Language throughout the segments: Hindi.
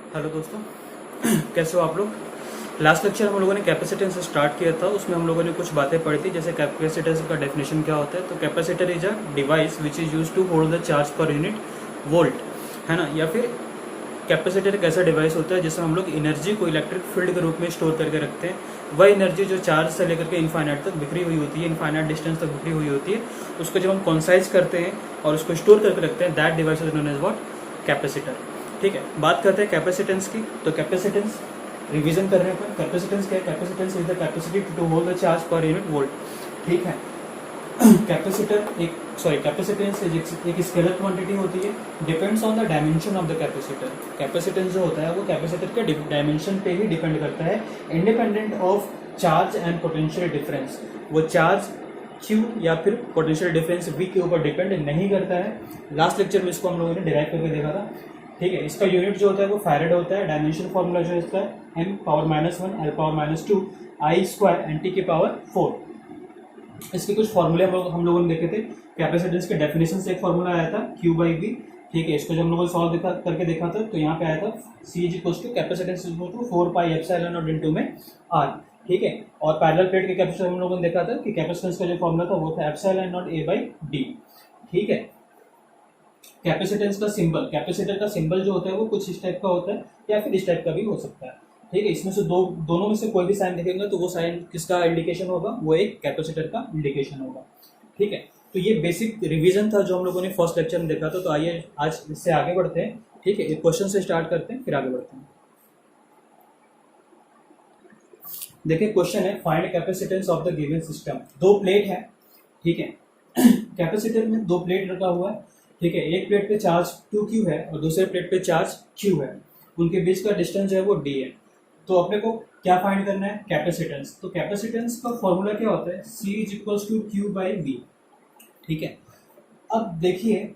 हेलो दोस्तों, कैसे हो आप लोग। लास्ट लेक्चर हम लोगों ने कैपेसिटेंस से स्टार्ट किया था। उसमें हम लोगों ने कुछ बातें पढ़ी थी, जैसे कैपेसिटेंस का डेफिनेशन क्या होता है। तो capacitor is a device which is use to hold the charge per unit volt, है ना। या फिर कैपेसिटर एक ऐसा डिवाइस होता है जिसमें हम लोग एनर्जी को इलेक्ट्रिक फील्ड के रूप में स्टोर करके रखते हैं। वह एनर्जी जो चार्ज से लेकर के इनफाइनाइट तक बिखरी हुई होती है, इनफाइनाइट डिस्टेंस तक बिखरी हुई होती है, उसको जब हम कॉन्साइज करते हैं और उसको स्टोर करके रखते हैं, that device is known as what, capacitor. ठीक है, बात करते हैं कैपेसिटेंस की। तो कैपेसिटेंस रिवीजन करने पर कैपेसिटेंस क्या है। Capacitance is the capacity to hold the charge per unit volt. ठीक है, कैपेसिटेंस एक स्केलर क्वांटिटी होती है, depends on the dimension of the capacitor. Capacitance जो होता है वो कैपेसिटर के डायमेंशन पे ही डिपेंड करता है, independent of charge and potential difference. वो चार्ज Q या फिर पोटेंशियल डिफरेंस V के ऊपर डिपेंड नहीं करता है। लास्ट लेक्चर में इसको हम लोगों ने डिराइव करके देखा था। ठीक है, इसका यूनिट जो होता है वो फैरेड होता है। डायमेंशन फॉर्मूला जो है इसका m power -1 l power -2 I square nt की पावर 4। इसके कुछ फॉर्मूले हम लोगों ने देखे थे। कैपेसिटेंस के डेफिनेशन से एक फॉर्मूला आया था Q/V। ठीक है, इसको जब हम लोगों ने सॉल्व करके देखा था तो यहाँ पे आया था C = कैपेसिटेंस = 4πε0 इंटू में R। ठीक है, और पैरेलल प्लेट के कैपेसिटर हम लोगों ने देखा था कि कैपेसिटेंस का जो फॉर्मूला था वो था ε0 A/D। ठीक है, कैपेसिटेंस का सिंबल, कैपेसिटर का सिंबल जो होता है वो कुछ इस टाइप का होता है या फिर इस टाइप का भी हो सकता है। ठीक है, इसमें से दोनों में से कोई भी साइन दिखेगा तो वो साइन किसका इंडिकेशन होगा, वो एक कैपेसिटर का इंडिकेशन होगा। ठीक है, तो ये बेसिक रिवीजन था जो हम लोगों ने फर्स्ट लेक्चर में देखा था। तो आइए आज इससे आगे बढ़ते हैं। ठीक है, एक क्वेश्चन से स्टार्ट करते हैं फिर आगे बढ़ते हैं। देखिए क्वेश्चन है, find capacitance of the given system. दो प्लेट है। ठीक है, कैपेसिटर में दो प्लेट रखा हुआ है। ठीक है, एक प्लेट पे चार्ज 2Q है और दूसरे प्लेट पे चार्ज Q है। उनके बीच का डिस्टेंस जो है वो D है। तो अपने को क्या फाइंड करना है, कैपेसिटेंस। तो कैपेसिटेंस का फॉर्मूला क्या होता है, C = Q/V। ठीक है, अब देखिए,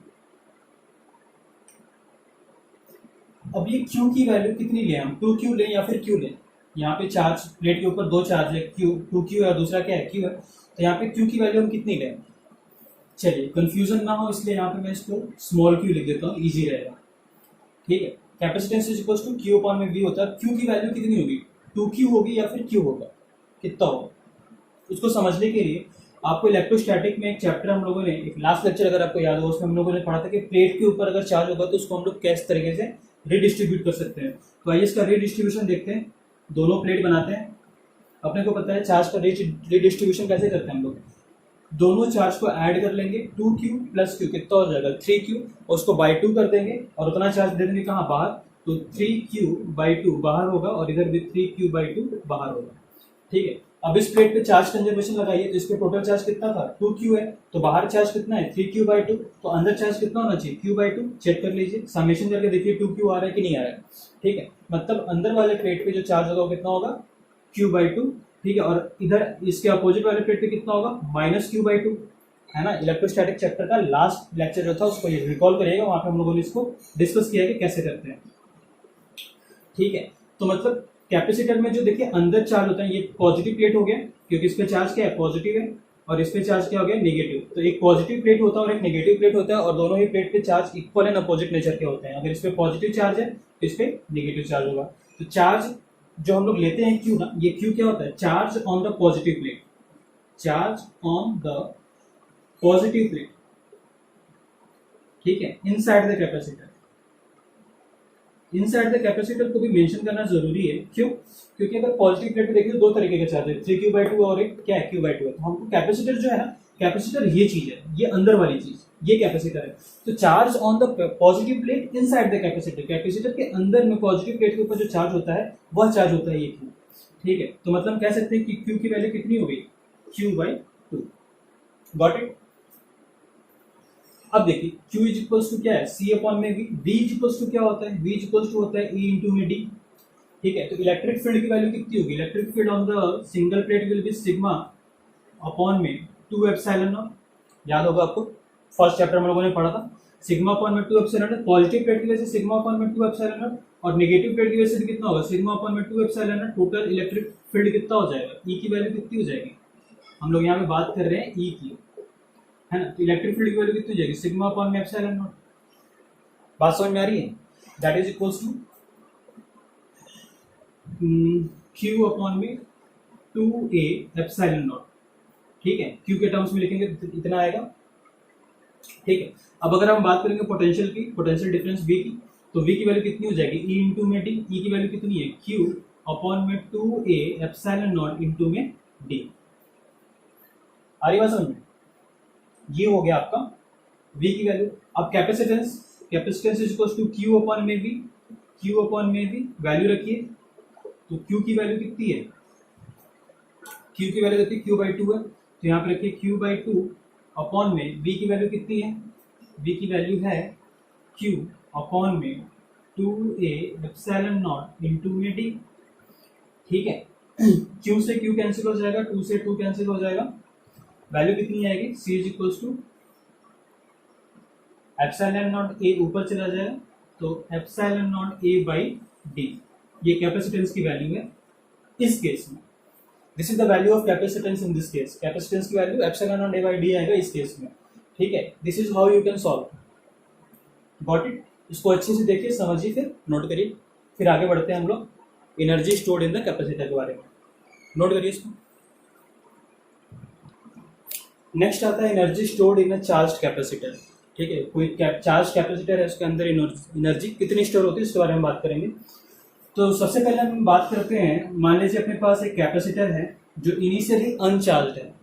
अब ये Q की वैल्यू कितनी लें हम, 2Q लें या फिर Q लें। यहाँ पे चार्ज प्लेट के ऊपर दो चार्ज है, Q 2Q है और दूसरा क्या है, Q है। तो यहाँ पे Q की वैल्यू हम कितनी लें। चलिए कंफ्यूजन ना हो इसलिए यहाँ पे मैं इसको स्मॉल q लिख देता हूँ, इजी रहेगा। ठीक है, कैपेसिटेंस Q/V होता है। Q की वैल्यू कितनी होगी, 2Q होगी या फिर Q होगा, कितना होगा। उसको समझने के लिए आपको इलेक्ट्रोस्टैटिक में एक चैप्टर हम लोगों ने, एक लास्ट लेक्चर अगर आपको याद हो, उसमें हम लोगों ने पढ़ा था कि प्लेट के ऊपर अगर चार्ज होगा तो उसको हम लोग किस तरीके से रिडिस्ट्रीब्यूट कर सकते हैं। तो आइए इसका रिडिस्ट्रीब्यूशन देखते हैं। दोनों प्लेट बनाते हैं, अपने को पता है चार्ज का रिडिस्ट्रीब्यूशन कैसे करते हैं हम लोग। दोनों चार्ज को ऐड कर लेंगे, 2Q + Q कितना हो जाएगा, 3Q, और उसको बाई 2 कर देंगे और उतना चार्ज दे देंगे कहाँ, बाहर। तो 3Q/2 बाहर होगा और इधर भी 3Q/2 बाहर होगा। ठीक है, अब इस प्लेट पे चार्ज कंजर्वेशन लगाइए तो इस पे टोटल चार्ज कितना था, 2Q है। तो बाहर चार्ज कितना है, 3Q/2। तो अंदर चार्ज कितना होना चाहिए, Q/2। चेक कर लीजिए, समेशन करके देखिए 2Q आ रहा है कि नहीं आ रहा है। ठीक है, मतलब अंदर वाले प्लेट पे जो चार्ज होगा वो कितना होगा, Q/2। ठीक है, और इधर इसके अपोजिट वाले प्लेट पे कितना होगा, -Q/2, है ना। इलेक्ट्रोस्टैटिक चैप्टर का लास्ट लेक्चर जो था उसको रिकॉल करिएगा, वहां पे हम लोगों ने इसको डिस्कस किया कि कैसे करते हैं। ठीक है, तो मतलब कैपेसिटर में जो देखिए अंदर चार्ज होता है, ये पॉजिटिव प्लेट हो गया क्योंकि इस पे चार्ज क्या है, पॉजिटिव है, और इस पे चार्ज क्या हो गया, नेगेटिव। तो एक पॉजिटिव प्लेट होता है और एक नेगेटिव प्लेट होता है, और दोनों ही प्लेट पे charge equal and opposite nature के होते हैं। अगर इस पे पॉजिटिव चार्ज है तो इस पे नेगेटिव चार्ज होगा। तो चार्ज जो हम लोग लेते हैं Q ना, ये Q क्या होता है, charge on the positive plate, charge on the positive plate. ठीक है, inside the capacitor. Inside the capacitor को भी मेंशन करना जरूरी है, क्यों, क्योंकि अगर पॉजिटिव प्लेट पे देखिए दो तरीके के चार्ज है, 3Q/2 और एक क्या है, Q/2 है। तो हमको कैपेसिटर जो है ना, कैपेसिटर ये चीज है, ये अंदर वाली चीज, ये कैपेसिटर है। तो charge on the positive plate inside the capacitor, capacitor के अंदर में पॉजिटिव प्लेट के ऊपर जो चार्ज होता है वह चार्ज होता है ये Q। ठीक है, तो मतलब कह सकते हैं कि Q की वैल्यू कितनी होगी, Q/2। Got it. अब देखिए Q = क्या है, C/V। V क्या होता है, V होता है E × D। ठीक है, तो इलेक्ट्रिक फील्ड की वैल्यू कितनी होगी, electric field on the single plate will be σ/2ε0। याद होगा आपको, फर्स्ट चैप्टर में लोगों ने पढ़ा था, σ/2ε0। पॉजिटिव प्लेट की वजह से σ/2ε0 और नेगेटिव प्लेट की वजह से कितना होगा, σ/2ε0। टोटल इलेक्ट्रिक फील्ड कितना हो जाएगा, E की वैल्यू कितनी हो जाएगी, हम लोग यहाँ पे बात कर रहे हैं E की, है ना। तो इलेक्ट्रिक फील्ड की वैल्यू कितनी हो जाएगी, σ/ε0। बात समझ में आ रही है, that is equals to Q upon में 2a एप्सिलॉन नॉट, ठीक है, क्यू के टर्म्स में लिखेंगे तो इतना आएगा, ठीक है। अब अगर हम बात करेंगे पोटेंशियल की, पोटेंशियल डिफरेंस V की, तो V की वैल्यू कितनी हो जाएगी, E इंटू में D, E की वैल्यू कितनी है, Q अपॉन में 2a एप्सिलॉन नॉट इंटू में D। आ रही बात समझ में? ये हो गया आपका V की वैल्यू। अब capacitance, capacitance is equal to Q upon में V, Q अपॉन में V वैल्यू रखिए, तो Q की वैल्यू कितनी है, Q की वैल्यू देखिए Q बाई 2 है, तो यहाँ पे रखिए Q बाई 2 अपॉन में V की वैल्यू कितनी है, V की वैल्यू है Q अपॉन में 2a एप्सिलॉन नॉट इंटू में D, ठीक है। Q से Q कैंसिल हो जाएगा, 2 से 2 कैंसिल हो जाएगा, वैल्यू कितनी आएगी, C is equal to epsilon not A ऊपर चला जाएगा, तो epsilon not A by D, ये कैपेसिटेंस की वैल्यू है इस केस में। This is the value of capacitance in this case, capacitance की value epsilon not A by D आएगा इस केस में, ठीक है। This is how you can solve, got it. इसको अच्छे से देखिए, समझिए, फिर नोट करिए, फिर आगे बढ़ते हैं हम लोग energy stored in the capacitor के बारे में, नोट करिए इसको। नेक्स्ट आता है energy stored in a charged capacitor, ठीक है। कोई चार्ज कैपेसिटर है, उसके अंदर एनर्जी कितनी स्टोर होती है इसके बारे में बात करेंगे। तो सबसे पहले हम बात करते हैं, मान लीजिए अपने पास एक कैपेसिटर है जो इनिशियली अनचार्ज्ड है,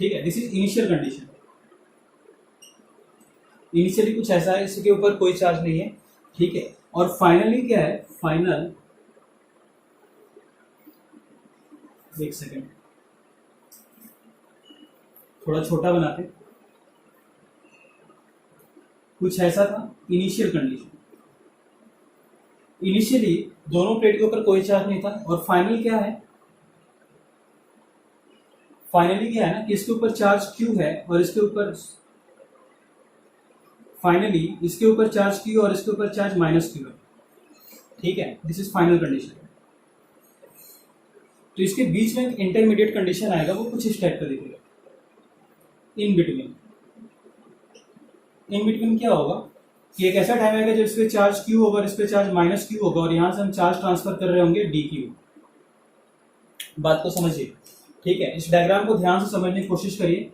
ठीक है, this is initial condition. Initially कुछ ऐसा है, इसके ऊपर कोई चार्ज नहीं है, ठीक है। और फाइनली क्या है, फाइनल, एक सेकेंड थोड़ा छोटा बनाते, कुछ ऐसा था इनिशियल कंडीशन, इनिशियली दोनों प्लेट के ऊपर कोई चार्ज नहीं था, और फाइनल क्या है, फाइनली क्या है ना कि इसके ऊपर चार्ज Q है और इसके ऊपर, फाइनली इसके ऊपर चार्ज Q और इसके ऊपर चार्ज माइनस Q है, ठीक है। This is final condition. तो इसके बीच में एक इंटरमीडिएट कंडीशन आएगा, वो कुछ इस टाइप का दिखेगा, इन बिटवीन। इन बिटवीन क्या होगा कि एक ऐसा टाइम आएगा जब इस पे चार्ज Q होगा और इस पे चार्ज माइनस Q होगा, और यहां से हम चार्ज ट्रांसफर कर रहे होंगे dQ। बात को समझिए, ठीक है। इस डायग्राम को ध्यान से समझने की कोशिश करिए।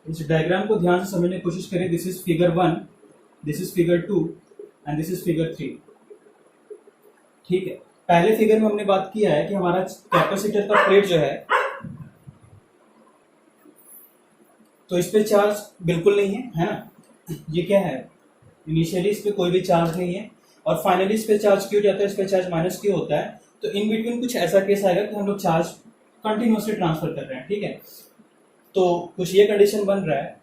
इस डायग्राम को ध्यान से समझने की कोशिश करिए। This is figure 1, this is figure 2 and this is figure 3, ठीक है। पहले फिगर में हमने बात किया है कि हमारा कैपेसिटर का प्लेट जो है, तो इस पे चार्ज बिल्कुल नहीं है ना, ये क्या है, इनिशियली इस पे कोई भी चार्ज नहीं है, और फाइनली इस पे चार्ज Q जाता है, इस पे चार्ज माइनस Q होता है। तो इन बिटवीन कुछ ऐसा केस आएगा कि हम लोग चार्ज कंटिन्यूसली ट्रांसफर कर रहे हैं, ठीक है। तो कुछ ये कंडीशन बन रहा है।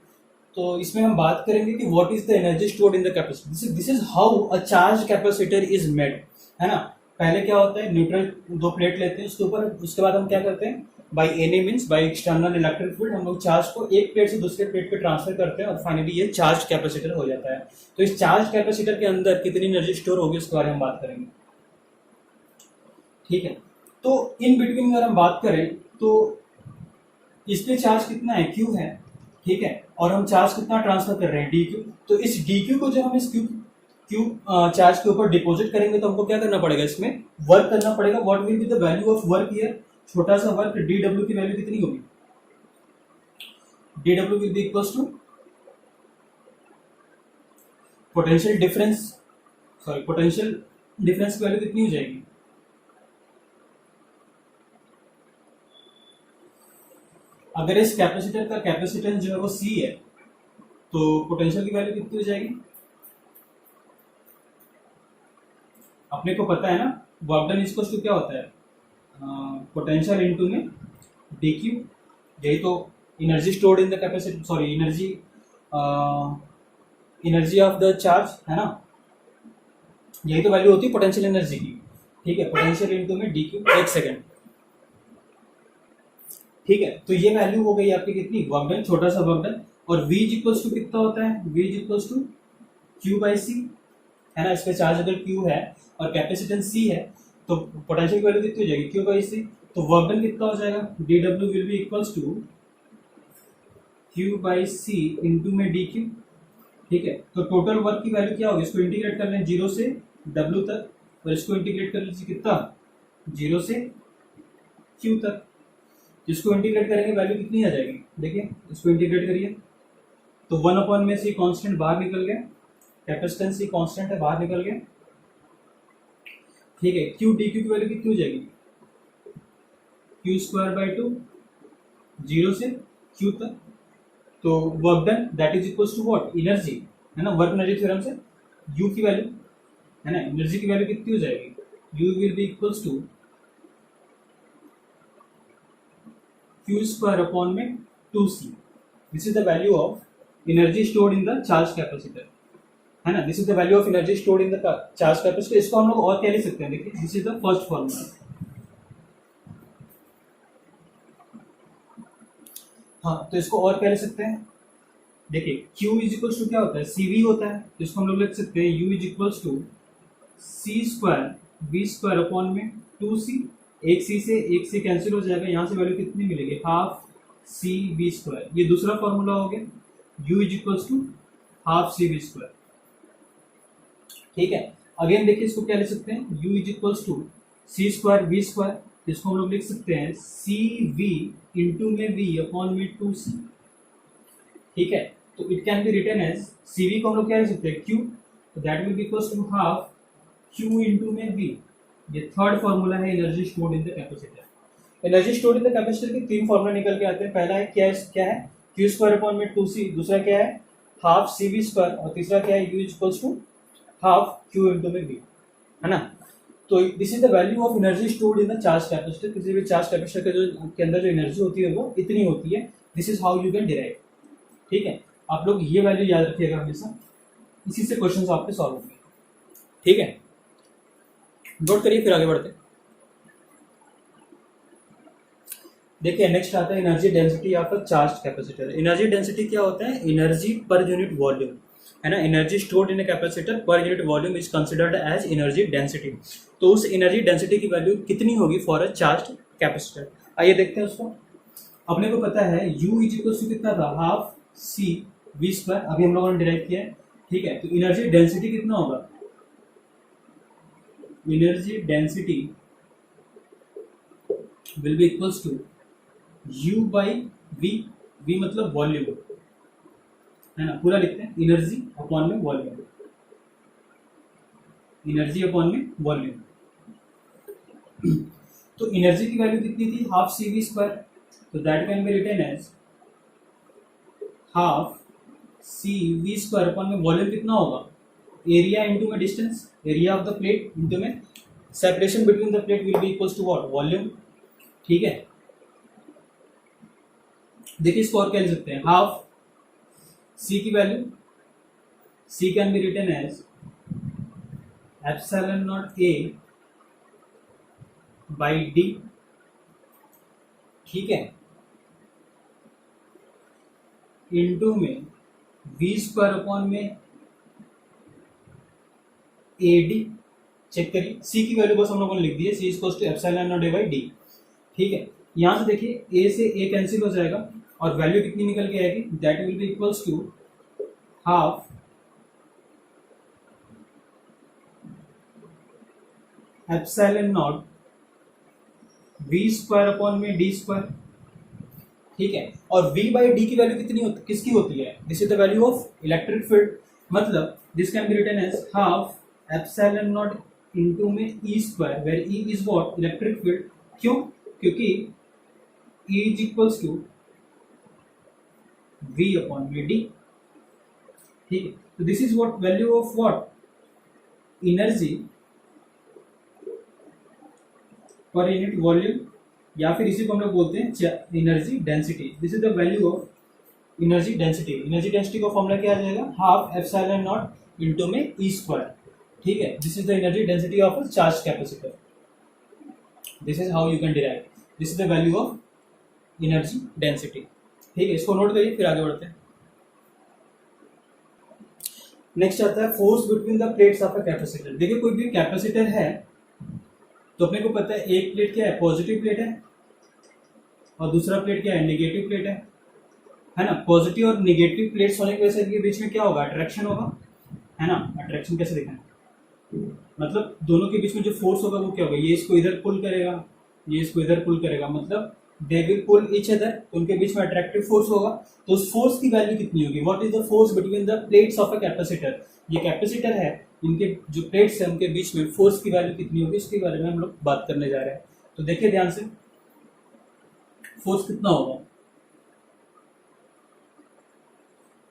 तो इसमें हम बात करेंगे कि what is the energy stored in the capacitor, this is how a charge capacitor is made, है ना। पहले क्या होता है, न्यूट्रल दो प्लेट लेते हैं उसके ऊपर, उसके बाद हम क्या करते हैं, by any means by external electric field हम लोग चार्ज को एक प्लेट से दूसरे प्लेट पे ट्रांसफर करते हैं, और फाइनली ये चार्ज कैपेसिटर हो जाता है। तो इस चार्ज कैपेसिटर के अंदर कितनी एनर्जी स्टोर होगी उसके बारे में हम बात करेंगे, ठीक है। तो इन बिटवीन अगर हम बात करें तो इस पे चार्ज कितना है, Q है, ठीक है, और हम चार्ज कितना ट्रांसफर कर रहे हैं, dQ। तो इस dQ को जब हम इस Q चार्ज के ऊपर डिपॉजिट करेंगे तो हमको क्या करना पड़ेगा, इसमें वर्क करना पड़ेगा। What will be the value of work here, छोटा सा वर्क dW की वैल्यू कितनी होगी, dW will be equals to potential difference, sorry potential difference की वैल्यू कितनी हो जाएगी, अगर इस कैपेसिटर का कैपेसिटेंस जो है वो C है, तो पोटेंशियल की वैल्यू कितनी हो जाएगी, अपने को पता है ना, वर्क डन इक्वल्स टू क्या होता है, पोटेंशियल इनटू में dQ। यही तो energy stored in the capacitor, sorry energy of the charge, है ना, यही तो वैल्यू होती है पोटेंशियल एनर्जी की, ठीक है। पोटेंशियल इनटू में dQ, एक सेकेंड, ठीक है। तो ये वैल्यू हो गई आपकी कितनी, वर्क डन, छोटा सा वर्क डन। और V इक्वल्स टू कितना होता है, V equals to Q by C, है ना। इस पे चार्ज अगर Q है और कैपेसिटेंस C है, तो पोटेंशियल की वैल्यू कितनी हो जाएगी, Q बाई C। तो वर्क डन कितना हो जाएगा, dW will be equals to Q by C into में dQ, ठीक है, तो टोटल वर्क की वैल्यू क्या होगी, इसको इंटीग्रेट कर लें 0 से W तक, और इसको इंटीग्रेट कर लीजिए कितना, 0 से Q तक। इसको इंटीग्रेट करेंगे वैल्यू कितनी आ जाएगी, देखिए इसको इंटीग्रेट करिए तो 1 में से कांस्टेंट बाहर निकल गया, कैपेसिटेंस कांस्टेंट है बाहर निकल गया। ठीक है, Q dQ की वैल्यू कितनी हो जाएगी, Q²/2 0 से Q तक। तो work done that is equals to what, energy, है ना, वर्क एनर्जी थ्योरम से U की वैल्यू, है ना, एनर्जी की वैल्यू कितनी हो जाएगी, U will be equals to Q²/2C। This is the value of energy stored in the charge capacitor, है ना, this is the value of energy stored in the charge capacitor. इसको हम लोग और क्या लिख सकते हैं, देखिए this is the first formula. हाँ, तो इसको और क्या लिख सकते हैं, देखिए Q इज इक्वल्स टू क्या होता है, CV होता है, तो इसको हम लोग लिख सकते हैं U is equals to C²V²/2C। एक C से एक C कैंसिल हो जाएगा, यहाँ से वैल्यू कितनी मिलेगी, हाफ CV²। ये दूसरा फॉर्मूला हो गया, U is equals to half CV²। ठीक है, अगेन देखिए इसको क्या लिख सकते हैं, U is equals to C²V², इसको हम लोग लिख सकते हैं CV इंटू में V/में 2C। ठीक है, तो it can be written as CV को हम लोग क्या लिख सकते हैं, Q, तो that will be equals to half Q into में V। ये थर्ड फॉर्मूला है energy stored in the capacitor. Energy stored in the capacitor के तीन फॉर्मूला निकल के आते हैं। पहला है क्या है Q²/में 2C, दूसरा क्या है हाफ CV², और तीसरा क्या है U is equals to half Q into में V, है ना। तो this is the value of energy stored in the charge capacitor. किसी भी चार्ज कैपेसिटर के अंदर जो एनर्जी होती है वो इतनी होती है। This is how you can derive. ठीक है, आप लोग ये वैल्यू याद रखिएगा हमेशा, इसी से क्वेश्चन आपके सॉल्व होंगे। ठीक है, नोट करिए फिर आगे बढ़ते। देखिए नेक्स्ट आता है energy density of a charge capacitor. Energy density क्या होता है, एनर्जी पर यूनिट वॉल्यूम, है ना। Energy stored in a capacitor per unit volume is considered as energy density. तो उस एनर्जी डेंसिटी की वैल्यू कितनी होगी फॉर अ चार्ज कैपेसिटर। आइए देखते हैं उसको। अपने को पता है U इज इक्वल टू कितना था, हाफ CV², अभी हम लोगों ने डिराइव किया है। ठीक है, तो एनर्जी डेंसिटी कितना होगा, energy density will be equals to U/V। V मतलब वॉल्यूम, है ना, पूरा लिखते हैं, एनर्जी अपॉन में वॉल्यूम, एनर्जी अपॉन में वॉल्यूम। तो एनर्जी की वैल्यू कितनी थी, हाफ CV², तो that can be written as half CV² upon में वॉल्यूम कितना होगा, एरिया इंटू में distance, area of the plate into में separation between the plate will be equals to what, volume. ठीक है, देखिए इसको और क्या लिख सकते हैं, हाफ C की value, C can be written as epsilon not A by D। ठीक है, इंटू में V² अपॉन में AD। चेक करिए, C की वैल्यू बस हम लोगों ने लिख दी है, C equals to epsilon not A by D। ठीक है, यहाँ से देखिए A से A कैंसिल हो जाएगा और वैल्यू कितनी निकल के आएगी, that will be equals to half epsilon naught V² upon में D²। ठीक है, और V बाई D की वैल्यू कितनी होती, किसकी होती है, this is the value of electric field. मतलब this can be written as half epsilon naught into में E², where E is what, electric field. क्यों, क्योंकि E is equals to V upon में D। ठीक है, तो this is what value of what, energy per unit volume, या फिर इसी को हम लोग बोलते हैं energy density. This is the value of energy density. Energy density का फॉर्मूला क्या आ जाएगा, हाफ एप्सिलॉन नॉट इंटू में E²। ठीक है, this is the energy density of a charge capacitor. This is how you can derive, this is the value of energy density. ठीक है, इसको नोट करिए फिर आगे बढ़ते हैं। नेक्स्ट आता है force between the plates of a capacitor. देखिए कोई भी कैपेसिटर है तो अपने को पता है एक प्लेट क्या है, पॉजिटिव प्लेट है, और दूसरा प्लेट क्या है, नेगेटिव प्लेट है है ना। पॉजिटिव और निगेटिव प्लेट्स होने की वजह से इनके बीच में क्या होगा, अट्रैक्शन होगा, है ना। अट्रैक्शन कैसे दिखाएं, मतलब दोनों के बीच में जो फोर्स होगा वो क्या होगा, ये इसको इधर पुल करेगा, ये इसको इधर पुल करेगा, मतलब they will pull each other, तो उनके बीच में अट्रैक्टिव फोर्स होगा। तो उस फोर्स की वैल्यू कितनी होगी, what is the force between the plates of a capacitor. ये कैपेसिटर है, इनके जो प्लेट्स है उनके बीच में फोर्स की वैल्यू कितनी होगी, इसके बारे में हम लोग बात करने जा रहे हैं। तो देखिए ध्यान से, फोर्स कितना होगा,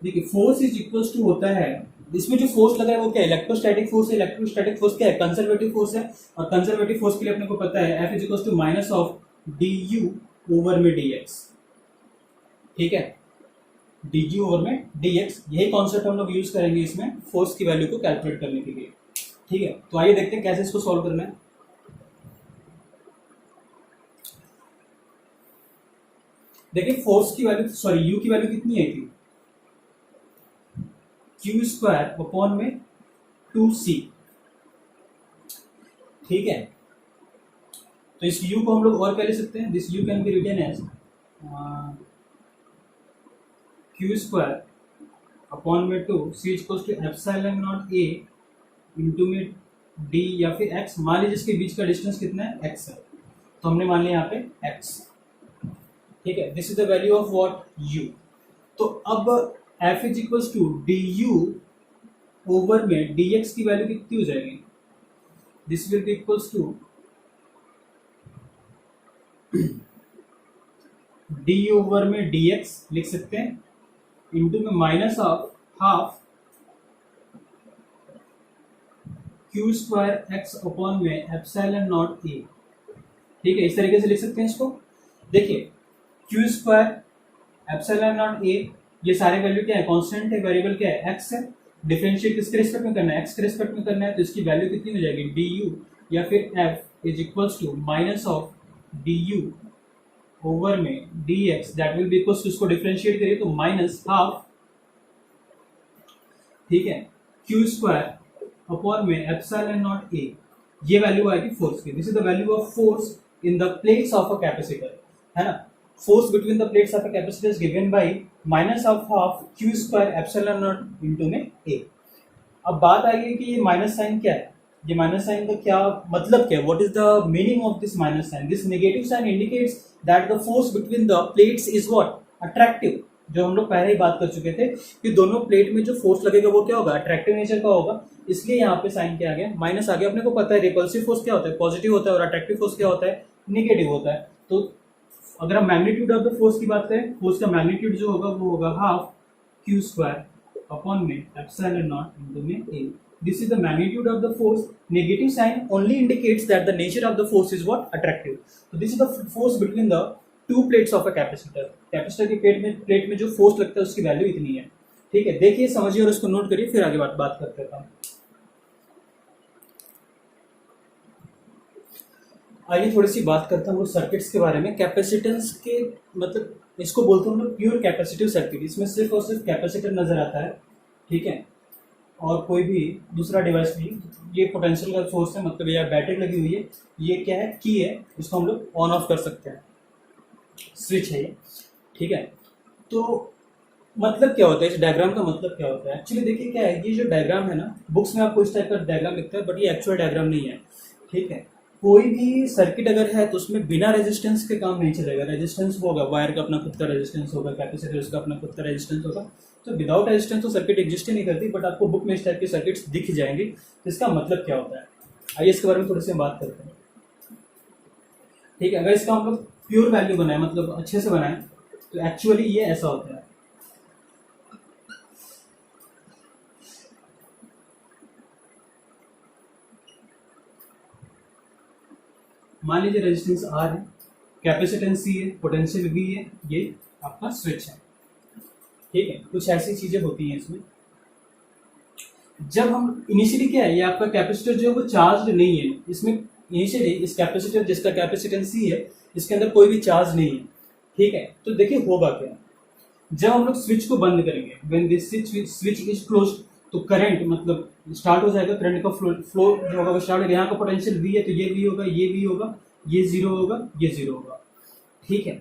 देखिए फोर्स इज इक्वल्स टू होता है, इसमें जो फोर्स लगा है वो क्या है, इलेक्ट्रोस्टैटिक फोर्स है। इलेक्ट्रोस्टैटिक फोर्स क्या है, कंजर्वेटिव फोर्स है, और कंजर्वेटिव फोर्स के लिए अपने को पता है F is equals to minus of D U over में डी एक्स, ठीक है, डी यू ओवर में डी एक्स। यही कॉन्सेप्ट हम लोग यूज करेंगे इसमें फोर्स की वैल्यू को कैलकुलेट करने के लिए, ठीक है। तो आइए देखते हैं कैसे इसको सॉल्व करना है। देखिए फोर्स की वैल्यू, सॉरी यू की वैल्यू कितनी आई थी, क्यू स्क्वायर अपॉन में 2c, ठीक है। तो इस u को हम लोग और क्या ले सकते हैं, this u can be written as Q square upon में 2 c equals to epsilon not a into में d, या फिर x, मान लीजिए इसके बीच का डिस्टेंस कितना है, x है, तो हमने मान लिया यहाँ पे x, ठीक है। This is the value of what, u। तो अब f is equals to D U over में डी एक्स की वैल्यू कितनी हो जाएगी, this will be equals to D U over में डी एक्स लिख सकते हैं, इंटू में minus of half Q square X upon में एप्सिलॉन नॉट ए, ठीक है। इस तरीके से लिख सकते हैं इसको। देखिए Q square epsilon naught A, ये सारे वैल्यू क्या है, कांस्टेंट है, वेरिएबल क्या है, एक्स है। डिफरेंशिएट किसके रिस्पेक्ट में करना है, एक्स के रिस्पेक्ट में करना है, तो इसकी वैल्यू कितनी हो जाएगी, डी यू या फिर F is equals to minus of D U over में D x, that will be equals to, इसको डिफरेंशिएट करिए तो माइनस हाफ, ठीक है, क्यू स्क्वायर अपॉन में एप्सिलॉन नॉट ए, ये वैल्यू आएगी फोर्स की। This is the value of force in the plates of a capacitor, है ना। Force between the plates of a capacitor is given by minus of half Q square epsilon not into में ए। अब बात आई है कि ये माइनस साइन क्या है, ये माइनस साइन का क्या मतलब क्या है, what is the meaning of this minus sign. This negative sign indicates that the force between the plates is what, attractive, जो हम लोग पहले ही बात कर चुके थे कि दोनों प्लेट में जो फोर्स लगेगा वो क्या होगा, अट्रैक्टिव नेचर का होगा, इसलिए यहाँ पे साइन क्या आ गया, माइनस आ गया। अपने को पता है रिपल्सिव फोर्स क्या होता है, पॉजिटिव होता है, और अट्रैक्टिव फोर्स क्या होता है, निगेटिव होता है। तो अगर हम मैग्नीट्यूड ऑफ द फोर्स की बात करें, फोर्स का मैग्नीट्यूड जो होगा वो होगा हाफ क्यू स्क्वायर अपॉन में एप्सिलॉन नॉट इनटू में ए। This is the magnitude of the force. Negative sign only indicates that the nature of the force is what, attractive. So this is the force between the two plates of a capacitor. Capacitor की प्लेट में जो फोर्स लगता है उसकी वैल्यू इतनी है, ठीक है। देखिए समझिए और उसको नोट करिए, फिर आगे बात करते हैं। आइए थोड़ी सी बात करते हैं हम लोग सर्किट्स के बारे में। कैपेसिटेंस के मतलब इसको बोलते हैं हम लोग प्योर कैपेसिटिव सर्किट। इसमें सिर्फ और सिर्फ कैपेसिटर नजर आता है, ठीक है, और कोई भी दूसरा डिवाइस नहीं। ये पोटेंशियल का सोर्स है, मतलब यह बैटरी लगी हुई है, ये क्या है, की है, इसको हम लोग ऑन ऑफ कर सकते हैं, स्विच है ये, ठीक है। तो मतलब क्या होता है, इस डायग्राम का मतलब क्या होता है, एक्चुअली देखिए क्या है, ये जो डायग्राम है ना, बुक्स में आपको इस टाइप का डायग्राम दिखता है, बट ये एक्चुअल डायग्राम नहीं है, ठीक है। कोई भी सर्किट अगर है तो उसमें बिना रेजिस्टेंस के काम नहीं चलेगा। रेजिस्टेंस होगा, वायर का अपना खुद का रेजिस्टेंस होगा, कैपेसिटर उसका अपना खुद का रेजिस्टेंस होगा। तो विदाउट रेजिस्टेंस तो सर्किट एग्जिस्ट ही नहीं करती, बट आपको बुक में इस टाइप के सर्किट्स दिख जाएंगे। तो इसका मतलब क्या होता है, आइए इसके बारे में थोड़ी सी बात करते हैं, ठीक है। अगर इसका हम लोग प्योर वैल्यू बनाए, मतलब अच्छे से बनाए, तो एक्चुअली ये ऐसा होता है। मान लीजिए रेजिस्टेंस आर है, कैपेसिटेंस सी है, पोटेंशियल वी है, ये आपका स्विच है, ठीक है। कुछ ऐसी चीजें होती हैं इसमें। जब हम इनिशियली क्या है, ये आपका कैपेसिटर जो है वो चार्ज नहीं है, इसमें इनिशियली इस कैपेसिटर जिसका कैपेसिटेंस सी है, इसके अंदर कोई भी चार्ज नहीं है, ठीक है। तो देखिए होगा क्या, जब हम लोग स्विच को बंद करेंगे, when this switch is closed, तो करंट मतलब स्टार्ट हो जाएगा, करंट का फ्लो जो होगा वो स्टार्ट होगा। यहाँ का पोटेंशियल वी है, तो ये वी होगा, ये वी होगा, ये जीरो होगा, ये जीरो होगा, ठीक है।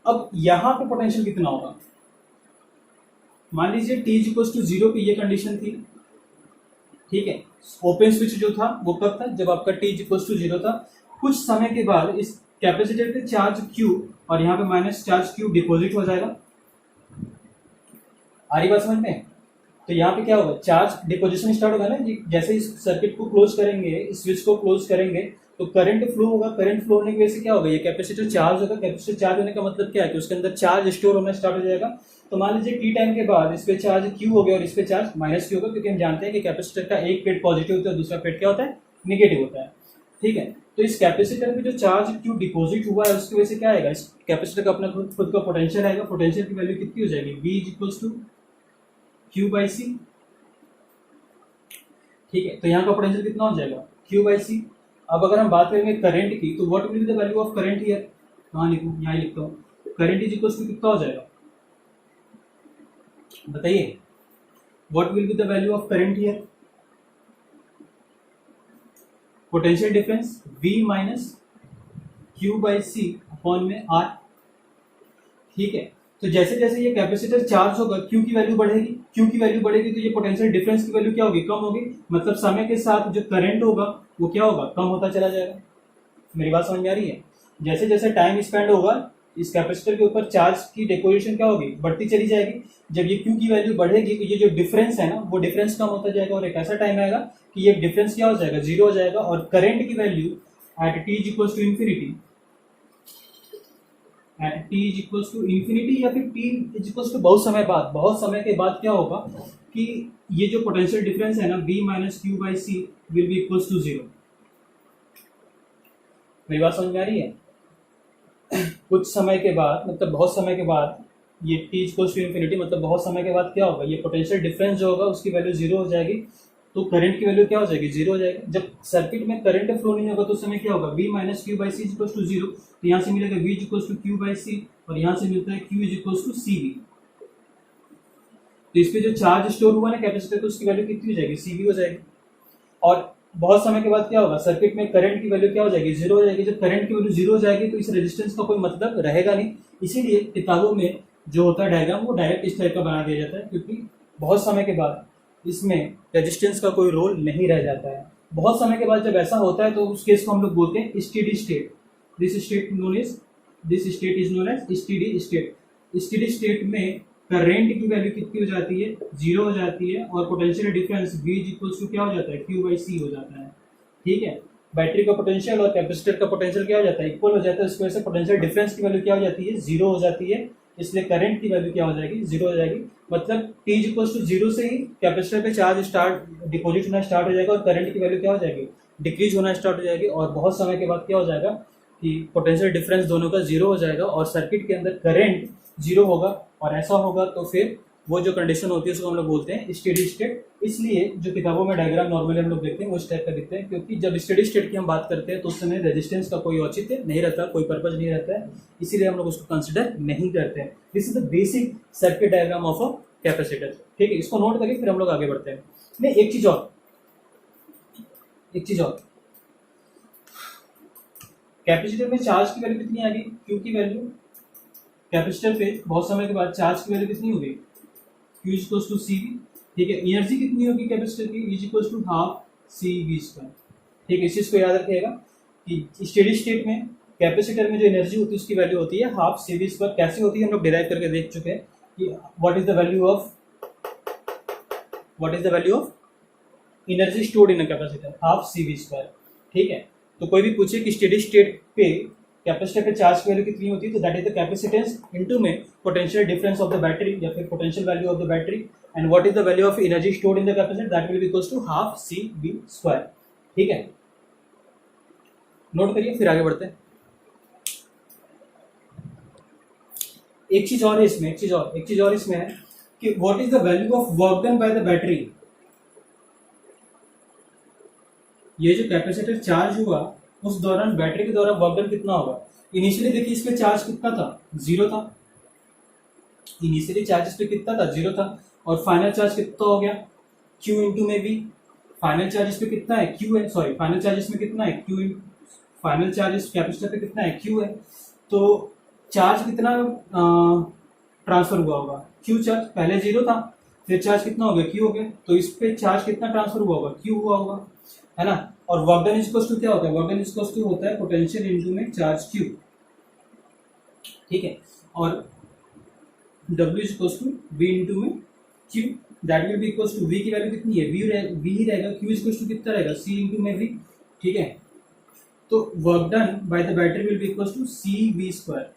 अब यहाँ पे पोटेंशियल कितना होगा, मान लीजिए t इज इक्वल टू 0 पे ये कंडीशन थी, ठीक है। ओपन स्विच जो था वो कब था, जब आपका t इज इक्वल टू 0 था। कुछ समय के बाद इस कैपेसिटर पे चार्ज q और यहाँ पे माइनस चार्ज q डिपॉजिट हो जाएगा। आ रही बात समझ में? तो यहाँ पे क्या होगा, चार्ज डिपोजिशन स्टार्ट होगा ना, जैसे इस सर्किट को क्लोज करेंगे, इस स्विच को क्लोज करेंगे तो करंट फ्लो होगा। करंट फ्लो होने की वजह से क्या होगा, ये कैपेसिटर चार्ज होगा। कैपेसिटर चार्ज होने का मतलब क्या है कि उसके अंदर चार्ज स्टोर होना स्टार्ट हो जाएगा। तो मान लीजिए टी टाइम के बाद इस पे चार्ज क्यू हो गया और इस पे चार्ज माइनस क्यू होगा, क्योंकि हम जानते हैं कि कैपेसिटर का एक पेड पॉजिटिव होता है, दूसरा पेड क्या होता है, निगेटिव होता है, ठीक है। तो इस कैपेसिटर में जो चार्ज क्यू डिपॉजिट हुआ है उसकी वजह से क्या आएगा, इस कैपेसिटर का अपना खुद का पोटेंशियल आएगा। पोटेंशियल की वैल्यू कितनी हो जाएगी, V is equal to Q by C, ठीक है। तो यहाँ का पोटेंशियल कितना हो जाएगा, Q बाई सी। अब अगर हम बात करेंगे करंट की, तो what will be the value of current here, कहाँ लिखूँ, यहाँ लिखता हूँ। करंट इज इक्वल टू कितना हो जाएगा, बताइए, what will be the value of current here, potential difference V minus Q by C upon में R, ठीक है। तो जैसे जैसे ये कैपेसिटर चार्ज होगा Q की वैल्यू बढ़ेगी, Q की वैल्यू बढ़ेगी तो ये पोटेंशियल डिफरेंस की वैल्यू क्या होगी, कम होगी। मतलब समय के साथ जो करंट होगा वो क्या होगा, कम होता चला जाएगा। मेरी बात समझ में आ रही है? जैसे जैसे टाइम स्पेंड होगा इस कैपेसिटर के ऊपर चार्ज की डिपोजिशन क्या होगी, बढ़ती चली जाएगी। जब ये Q की वैल्यू बढ़ेगी तो ये जो डिफरेंस है ना, वो डिफरेंस कम होता जाएगा और एक ऐसा टाइम आएगा कि ये डिफरेंस क्या हो जाएगा, जीरो हो जाएगा। और करंट की value at t is equal to infinity, at t is equal to infinity या फिर t इज इक्वल टू बहुत समय के बाद क्या होगा कि ये जो पोटेंशियल डिफरेंस है ना, V minus Q by C will be equal to 0। मेरी बात समझ में आ रही है? कुछ समय के बाद, मतलब बहुत समय के बाद, ये t इक्वल टू इंफिनिटी मतलब बहुत समय के बाद क्या होगा, ये पोटेंशियल डिफरेंस जो होगा उसकी वैल्यू 0 हो जाएगी। तो करंट की वैल्यू क्या हो जाएगी, 0 हो जाएगी। जब सर्किट में करंट फ्लो नहीं होगा तो उस समय क्या होगा, V minus Q by C is equal to 0। तो यहाँ से मिलेगा V is equal to Q by C और यहाँ से मिलता है Q is equal to C V. तो इस पे जो चार्ज स्टोर हुआ ना कैपेसिटर तो उसकी वैल्यू कितनी हो जाएगी, CV हो जाएगी। और बहुत समय के बाद क्या होगा, सर्किट में करंट की वैल्यू क्या हो जाएगी, 0 हो जाएगी। जब करंट की वैल्यू 0 हो जाएगी तो इस रेजिस्टेंस का कोई मतलब रहेगा नहीं। इसीलिए किताबों में जो होता है डायग्राम वो डायरेक्ट इस टाइप का बना दिया जाता है, क्योंकि बहुत समय के बाद इसमें रेजिस्टेंस का कोई रोल नहीं रह जाता है। बहुत समय के बाद जब ऐसा होता है तो उस केस को हम लोग बोलते हैं steady state. This state is known as steady state. Steady state में करंट की वैल्यू कितनी हो जाती है, 0 हो जाती है और potential difference V is equal to क्या हो जाता है, Q बाई सी हो जाता है, ठीक है। बैटरी का पोटेंशियल और कैपेसिटर का पोटेंशियल क्या हो जाता है, इक्वल हो जाता है। इसकी वजह से पोटेंशियल डिफरेंस की वैल्यू क्या हो जाती है, 0 हो जाती है। इसलिए करंट की वैल्यू क्या हो जाएगी, 0 हो जाएगी। मतलब t इज इक्वल टू 0 से ही कैपेसिटर पे चार्ज डिपॉजिट होना स्टार्ट हो जाएगा और करंट की वैल्यू क्या हो जाएगी, डिक्रीज होना स्टार्ट हो जाएगी। और बहुत समय के बाद क्या हो जाएगा कि पोटेंशियल डिफरेंस दोनों का 0 हो जाएगा और सर्किट के अंदर करंट 0 होगा। और ऐसा होगा तो फिर वो जो कंडीशन होती है उसको हम लोग बोलते हैं स्टेडी स्टेट। इसलिए जो किताबों में डायग्राम नॉर्मली हम लोग देखते हैं उस टाइप का दिखते हैं, क्योंकि जब स्टेडी स्टेट की हम बात करते हैं तो उस समय रेजिस्टेंस का कोई औचित्य नहीं रहता, कोई पर्पज नहीं रहता है, इसीलिए हम लोग उसको कंसिडर नहीं करते हैं। This is the basic circuit diagram of a capacitor, ठीक है। इसको नोट करके फिर हम लोग आगे बढ़ते हैं। नहीं, एक चीज और कैपेसिटर में चार्ज की वैल्यू कितनी आ गई, क्यू की वैल्यू। कैपेसिटर पे बहुत समय के बाद चार्ज की वैल्यू कितनी होगी, Q is equal to C V, ठीक है। एनर्जी कितनी होगी कैपेसिटर की, is equal to half C V square, ठीक है। इस चीज को याद रखिएगा कि स्टेडी स्टेट में कैपेसिटर में जो एनर्जी होती है उसकी वैल्यू होती है हाफ सी वी स्क्वायर। कैसे होती है हम लोग डिराइव करके देख चुके हैं कि what is the value of energy stored in a capacitor, half C V square, ठीक है। तो कोई भी पूछे कि स्टेडी स्टेट पे कैपेसिटर पे चार्ज की वैल्यू कितनी होती है, तो that is the capacitance into में potential difference of the battery या फिर potential value of the battery, and what is the value of energy stored in the capacitor, that will be equals to half C V square, ठीक है। नोट करिए, फिर आगे बढ़ते हैं। एक चीज और इसमें है कि what is the value of work done by the battery. ये जो कैपेसिटर चार्ज हुआ उस दौरान बैटरी के द्वारा वर्क डन कितना होगा। इनिशियली देखिए इस पे चार्ज कितना था, 0 था। इनिशियली चार्ज इस पे कितना था, 0 था। और फाइनल चार्ज कितना हो गया, Q इंटू में V। फाइनल चार्ज इस पे कितना है, Q है, सॉरी फाइनल चार्ज इसमें कितना है, Q। फाइनल चार्ज इस कैपेसिटर पे कितना है, Q है। तो चार्ज कितना ट्रांसफर हुआ होगा, क्यू चार्ज पहले जीरो था, फिर चार्ज कितना हो गया, क्यू हो गया, तो इस पे चार्ज कितना ट्रांसफर हुआ होगा, क्यू हुआ होगा, है ना। और वर्क डन इक्वल्स टू क्या होता है, वर्क डन इक्वल्स टू होता है पोटेंशियल इनटू में चार्ज क्यू, ठीक है। और W equals to V into में Q, that will be equals to V की वैल्यू कितनी है, V ही रहेगा, Q इक्वल्स टू कितना रहेगा, C इंटू में V, ठीक है। तो work done by the battery will be equals to CV square,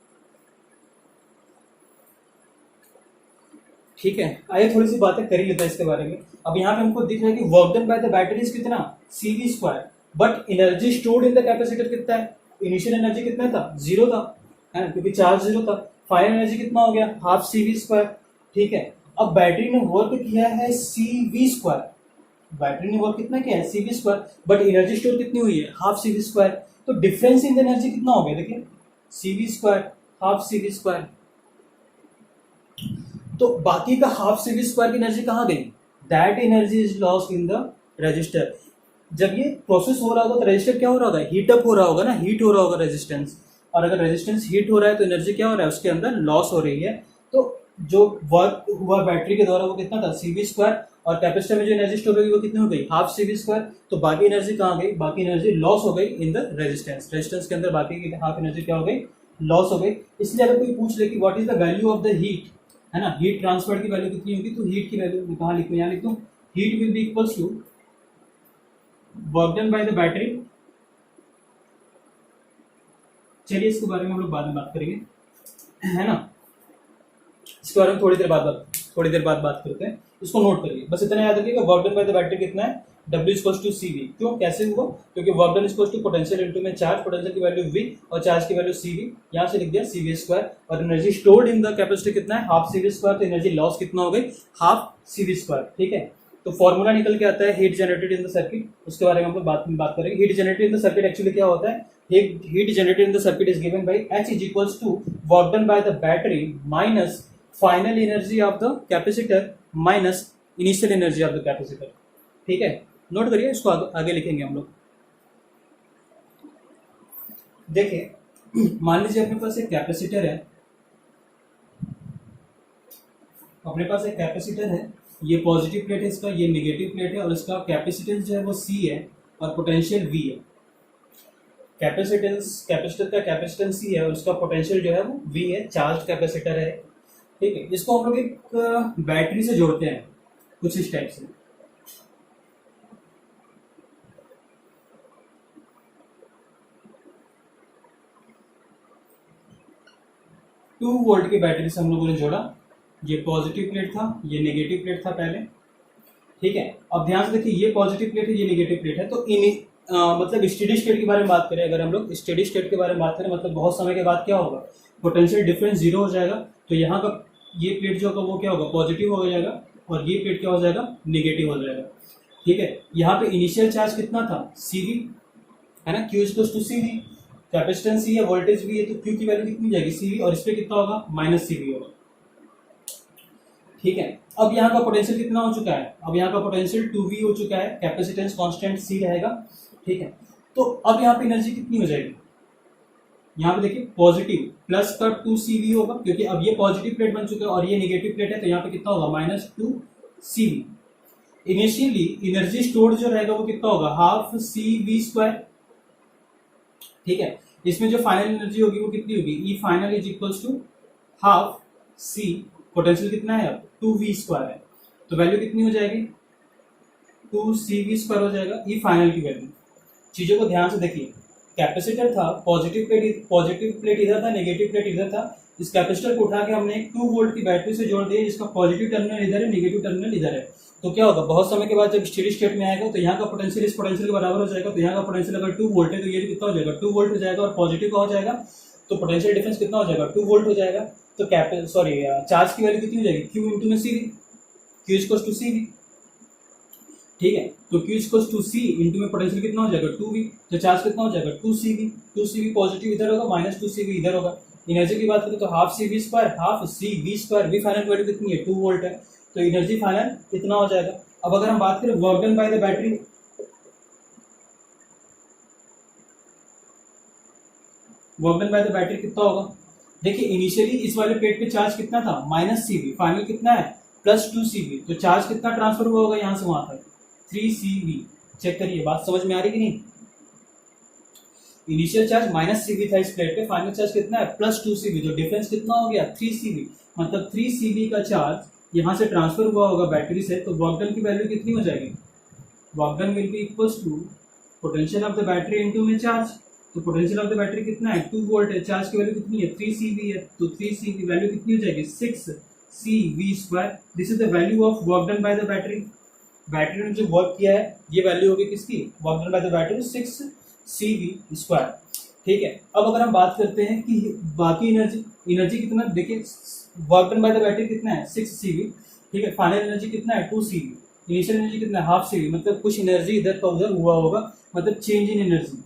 ठीक है। आइए थोड़ी सी बातें कर ही लेते हैं इसके बारे में। अब यहाँ पे हमको दिख रहा है कि work done by the battery is कितना, CV square, but energy stored in the capacitor कितना है, इनिशियल एनर्जी कितना था, जीरो था, है ना, क्योंकि चार्ज जीरो था। फाइनल एनर्जी कितना हो गया, हाफ CV स्क्वायर, ठीक है। अब बैटरी ने वर्क किया है CV स्क्वायर, बैटरी ने वर्क कितना किया है, CV square, but energy store कितनी हुई है, हाफ CV स्क्वायर। तो डिफरेंस इन एनर्जी कितना हो गया, देखिए CV square half CV square. तो बाकी का हाफ CV स्क्वायर की एनर्जी कहाँ गई, that energy is lost in the register. जब ये प्रोसेस हो रहा होगा तो रजिस्टर क्या हो रहा होगा, हीट अप हो रहा होगा ना, हीट हो रहा होगा रेजिस्टेंस, और अगर रेजिस्टेंस हीट हो रहा है तो एनर्जी क्या हो रहा है, उसके अंदर लॉस हो रही है। तो जो वर्क हुआ बैटरी के द्वारा वो कितना था, CV स्क्वायर, और कैपेसिटर में जो एनर्जी स्टोर होगी वो कितनी हो गई, हाफ CV स्क्वायर। तो बाकी एनर्जी कहाँ गई, बाकी एनर्जी लॉस हो गई इन द रेजिस्टेंस, रेजिस्टेंस के अंदर बाकी की हाफ एनर्जी क्या हो गई, लॉस हो गई। इसलिए अगर कोई पूछ ले कि what is the value of the heat, है ना, हीट ट्रांसफर की वैल्यू कितनी होगी, तो हीट की वैल्यू कहाँ लिखूं, यहाँ लिख दूं, heat will be equals to work done by the battery. चलिए इसके बारे में हम लोग बाद में बात करेंगे, है ना, इसके बारे में थोड़ी देर बाद बात करते हैं। इसको नोट करिए, बस इतना याद रखिएगा, work done by the battery कितना है, W इक्वल्स टू CV। क्यों, कैसे हुआ, क्योंकि work done equals to potential into में चार्ज, पोटेंशियल की वैल्यू V और चार्ज की वैल्यू CV, यहाँ से लिख दिया CV स्क्वायर, और energy stored in the capacity कितना है, हाफ CV स्क्वायर, तो एनर्जी लॉस कितना हो गई, हाफ CV स्क्वायर, ठीक है। तो फॉर्मूला निकल के आता है heat generated in the circuit, उसके बारे में हम लोग बात करेंगे। Heat generated in the circuit actually क्या होता है, heat generated in the circuit is given by H is equals to work done by the battery minus final energy of the capacitor minus initial energy of the capacitor, ठीक है। नोट करिए, इसको आगे लिखेंगे हम लोग। देखिए मान लीजिए अपने पास एक कैपेसिटर है, ये पॉजिटिव प्लेट है इसका, ये नेगेटिव प्लेट है, और इसका कैपेसिटेंस जो है वो C है और पोटेंशियल V है। कैपेसिटर का कैपेसिटेंस C है और उसका पोटेंशियल जो है वो V है, चार्ज कैपेसिटर है, ठीक है। इसको हम लोग एक बैटरी से जोड़ते हैं कुछ इस टाइप से, टू वोल्ट की बैटरी से हम लोगों ने जोड़ा। ये पॉजिटिव प्लेट था, ये नेगेटिव प्लेट था पहले, ठीक है। अब ध्यान से देखिए, ये पॉजिटिव प्लेट है, ये नेगेटिव प्लेट है। तो मतलब स्टेडी स्टेट के बारे में बात करें, अगर हम लोग स्टेडी स्टेट के बारे में बात करें, मतलब बहुत समय के बाद क्या होगा, पोटेंशियल डिफरेंस जीरो हो जाएगा। तो यहाँ का ये प्लेट जो होगा वो क्या होगा, पॉजिटिव हो जाएगा, और ये प्लेट क्या हो जाएगा, नेगेटिव हो जाएगा, ठीक है। यहाँ पे इनिशियल चार्ज कितना था, CV, है ना, Q equals to CV, capacitance C है, वोल्टेज भी है, तो Q की वैल्यू कितनी जाएगी, CV, और इस पे कितना होगा, माइनस CV होगा, ठीक है। अब यहाँ का पोटेंशियल कितना हो चुका है, अब यहाँ का पोटेंशियल 2V हो चुका है, कैपेसिटेंस कांस्टेंट C रहेगा, ठीक है। तो अब यहाँ पे एनर्जी कितनी हो जाएगी, यहाँ पे देखिए पॉजिटिव प्लस का 2CV होगा, क्योंकि अब ये पॉजिटिव प्लेट बन चुका है और ये नेगेटिव प्लेट है, तो यहाँ पे कितना होगा, minus 2CV। Initially energy stored जो रहेगा वो कितना होगा, हाफ CV स्क्वायर, ठीक है। इसमें जो फाइनल एनर्जी होगी वो कितनी होगी, E final is equals to half C, potential कितना है अब 2V स्क्वायर है, तो वैल्यू कितनी हो जाएगी, 2CV स्क्वायर हो जाएगा, E फाइनल की वैल्यू। चीजों को ध्यान से देखिए, कैपेसिटर था, पॉजिटिव प्लेट इधर था, नेगेटिव प्लेट इधर था। इस कैपेसिटर को उठा के हमने एक 2 वोल्ट की बैटरी से जोड़ दिया, जिसका पॉजिटिव टर्मिनल इधर है, नेगेटिव टर्मिनल इधर है। तो क्या होगा, बहुत समय के बाद जब स्टेडी स्टेट में आएगा तो यहाँ का पोटेंशियल इस पोटेंशियल के बराबर हो जाएगा। तो यहाँ का पोटेंशियल अगर 2 वोल्ट है तो ये कितना हो जाएगा, 2 वोल्ट हो जाएगा, और पॉजिटिव का हो जाएगा, तो पोटेंशियल डिफरेंस कितना हो जाएगा, 2 वोल्ट हो जाएगा। तो चार्ज की वैल्यू कितनी हो जाएगी, Q इंटू में CV, Q equals to CV, ठीक है। तो Q equals to C into में पोटेंशियल कितना हो जाएगा, 2V, तो चार्ज कितना हो जाएगा, 2CV पॉजिटिव इधर होगा, माइनस 2CV इधर होगा। एनर्जी की बात करें तो half CV square half CV square, V final value कितनी है, 2 वोल्ट है, तो एनर्जी फाइनल कितना हो जाएगा। अब अगर हम बात करें work done by the battery, work done by the battery कितना होगा, देखिए इनिशियली इस वाले प्लेट पे चार्ज कितना था -cv, फाइनल कितना है +2cv, तो चार्ज कितना ट्रांसफर हुआ होगा यहाँ से वहां तक 3cv। चेक करिए बात समझ में आ रही कि नहीं। इनिशियल चार्ज -cv था इस प्लेट पे, फाइनल चार्ज कितना है +2cv, जो डिफरेंस कितना हो गया 3cv, मतलब 3cv का चार्ज यहाँ से ट्रांसफर हुआ होगा बैटरी से, तो वर्क डन की वैल्यू कितनी हो जाएगी, work done will be equals to potential of the battery into में चार्ज। तो पोटेंशियल ऑफ द बैटरी कितना है 2 वोल्ट है, चार्ज की वैल्यू कितनी है 3cv है, तो 3cv वैल्यू कितनी हो जाएगी 6cv²। This is the value of work done by the battery. Battery ने जो वर्क किया है ये वैल्यू होगी किसकी, work done by the battery 6cv²। ठीक है, अब अगर हम बात करते हैं कि बाकी एनर्जी कितना, देखिए work done by the battery कितना है 6cv, ठीक है, फाइनल एनर्जी कितना है 2cv, इनिशियल एनर्जी कितना है हाफ cv, मतलब कुछ एनर्जी इधर का उधर हुआ होगा, मतलब change in energy.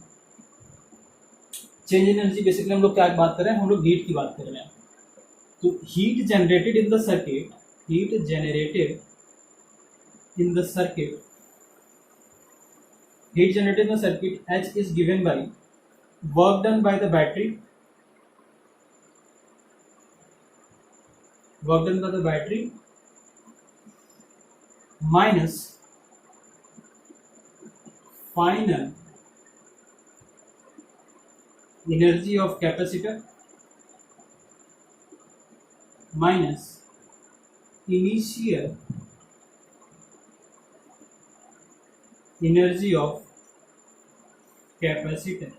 Change in energy basically हम लोग क्या बात कर रहे हैं, हम लोग हीट की बात कर रहे हैं। तो heat generated in the circuit, heat generated in the circuit, heat generated in the circuit H is given by work done by the battery, work done by the battery minus final energy of capacitor minus initial energy of capacitor.